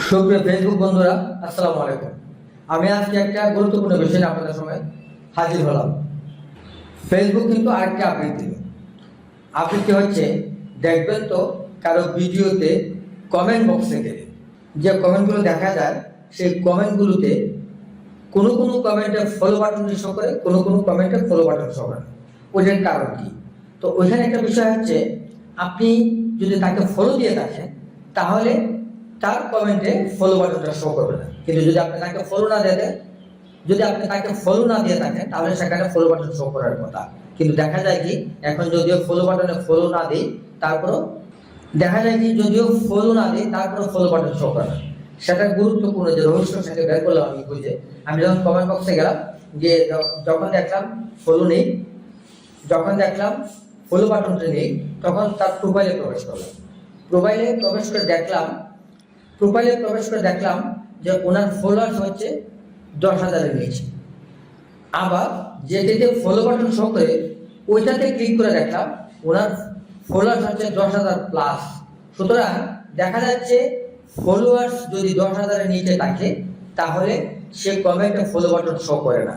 সুপ্রিয় ফেসবুক বন্ধুরা, আসসালামু আলাইকুম। আমি আজকে একটা গুরুত্বপূর্ণ বিষয় নিয়ে আপনাদের সময় হাজির হলাম। ফেসবুক কিন্তু আরেকটা আপডেট দিল। আপডেটটি হচ্ছে, দেখবেন তো কারো ভিডিওতে কমেন্ট বক্সে গেলে যে কমেন্টগুলো দেখা যায়, সেই কমেন্টগুলোতে কোনো কমেন্টে ফলো বাটন শো করে, কোনো কমেন্টে ফলো বাটন শো করে। ওইটার কারণ কি? তো ওইখানে একটা বিষয় হচ্ছে, আপনি যদি তাকে ফলো দিয়ে থাকেন তাহলে তার কমেন্টে ফলো বাটনটা শো করবে না। কিন্তু যদি আপনি তাকে ফলো না দিয়ে থাকেন তাহলে সেখানে ফলো বাটন শো করার কথা। কিন্তু দেখা যায় কি, এখন যদিও ফলো বাটনে ফলো না দিই, তারপরও ফলো বাটন শো করে না। সেটা গুরুত্বপূর্ণ যে রহস্য, সেটা বের করলাম আমি বুঝে। আমি যখন কমেন্ট বক্সে গেলাম, যে যখন দেখলাম ফলো নেই, যখন দেখলাম ফলো বাটনটা নেই, তখন তার প্রোফাইলে প্রবেশ করলাম। প্রোফাইলে প্রবেশ করে দেখলাম যে ওনার ফলোয়ার্স হচ্ছে 10,000-এর নিচে। আবার যেটিতে ফলো বাটন শো করে ওইটাতে ক্লিক করে দেখলাম ওনার ফলোয়ার্স হচ্ছে 10,000 প্লাস। সুতরাং দেখা যাচ্ছে ফলোয়ার্স যদি 10,000-এর নিচে থাকে তাহলে সে কমেন্টে ফলো বাটন শো করে না,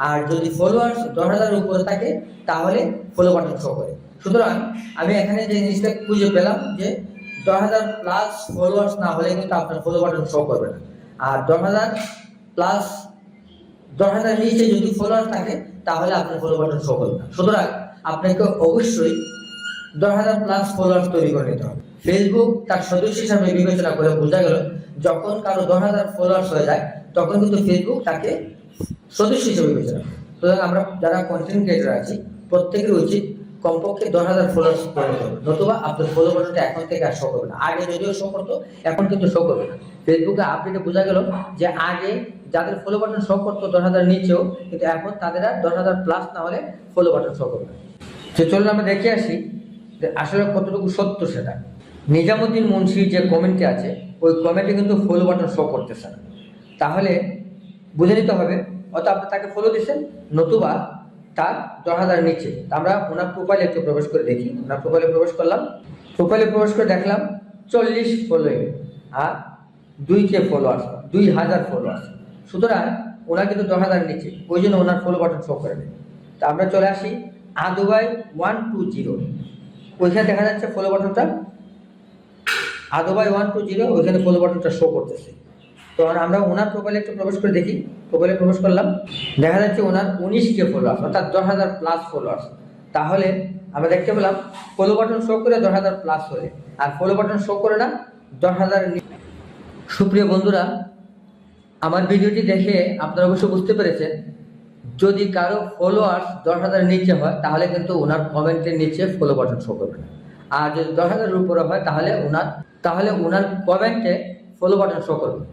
আর যদি ফলোয়ার্স 10,000-এর উপরে থাকে তাহলে ফলো বাটন শো করে। সুতরাং আমি এখানে যে জিনিসটা খুঁজে পেলাম যে 10,000 প্লাস ফলোয়ার্স না হলে কিন্তু আপনার ফলো বাটন শো করবে না, আর 10,000 প্লাস 10,000 নিচে যদি ফলোয়ার থাকে তাহলে আপনার ফলো বাটন শো করবে না। সুতরাং আপনাকে অবশ্যই 10,000 প্লাস ফলোয়ার তৈরি করে নিতে হবে। ফেসবুক তার সদস্য হিসাবে বিবেচনা করে বোঝা গেল, যখন কারো 10,000 ফলোয়ার্স হয়ে যায় তখন কিন্তু ফেসবুক তাকে সদস্য হিসেবে বিবেচনা করে। সুতরাং আমরা যারা কন্টেন্ট ক্রিয়েটর আছি, প্রত্যেকের উচিত কমপক্ষে 10,000 ফলোয়ার্স তৈরি করবে, নতুবা আপনার ফলো বাটনটা এখন থেকে আর শো করবে না। আগে যদিও শো করতো, এখন কিন্তু শো করবে না। ফেসবুকে আপডেটে বোঝা গেল যে আগে যাদের ফলো বাটন শো করতো 10,000 নিচেও, কিন্তু এখন তাদের আর 10,000 প্লাস না হলে ফলো বাটন শো করবে না। তো চলুন আমরা দেখে আসি যে আসলে কতটুকু সত্য সেটা। নিজামুদ্দিন মুন্সির যে কমেন্টে আছে, ওই কমেন্টে কিন্তু ফলো বাটন শো করতেছে না। তাহলে বুঝে নিতে হবে অত আপনি তাকে ফলো দিচ্ছেন, নতুবা তার 10,000 নিচে। আমরা ওনার প্রোফাইলে একটু প্রবেশ করে দেখি। ওনার প্রোফাইলে প্রবেশ করলাম, প্রোফাইলে প্রবেশ করে দেখলাম 40 ফলোয়িং আর 2K ফলোয়ার্স, 2,000 ফলোয়ার্স। সুতরাং ওনার কিন্তু 10,000 নিচে, ওই জন্য ওনার ফলো বাটন শো করে নেই। তা আমরা চলে আসি আদুবাই 120, ওইখানে দেখা যাচ্ছে ফলো বাটনটা আদুবাই 120, ওইখানে ফলো বাটনটা শো করতেছে। তো আমরা ওনার প্রোফাইলে একটু প্রবেশ করে দেখি। প্রোফাইলে প্রবেশ করলাম, দেখা যাচ্ছে ওনার 19K ফলোয়ার্স, অর্থাৎ 10,000 প্লাস ফলোয়ার্স। তাহলে আমরা দেখতে পেলাম ফলো বাটন শো করে 10,000 প্লাস হলে, আর ফলো বাটন শো করে না 10,000। সুপ্রিয় বন্ধুরা, আমার ভিডিওটি দেখে আপনারা অবশ্যই বুঝতে পেরেছেন, যদি কারো ফলোয়ার্স 10,000 নিচে হয় তাহলে কিন্তু ওনার কমেন্টের নিচে ফলো বাটন শো করবে না, আর যদি 10,000-এর উপরে হয় তাহলে ওনার কমেন্টে ফলো বাটন শো করবে।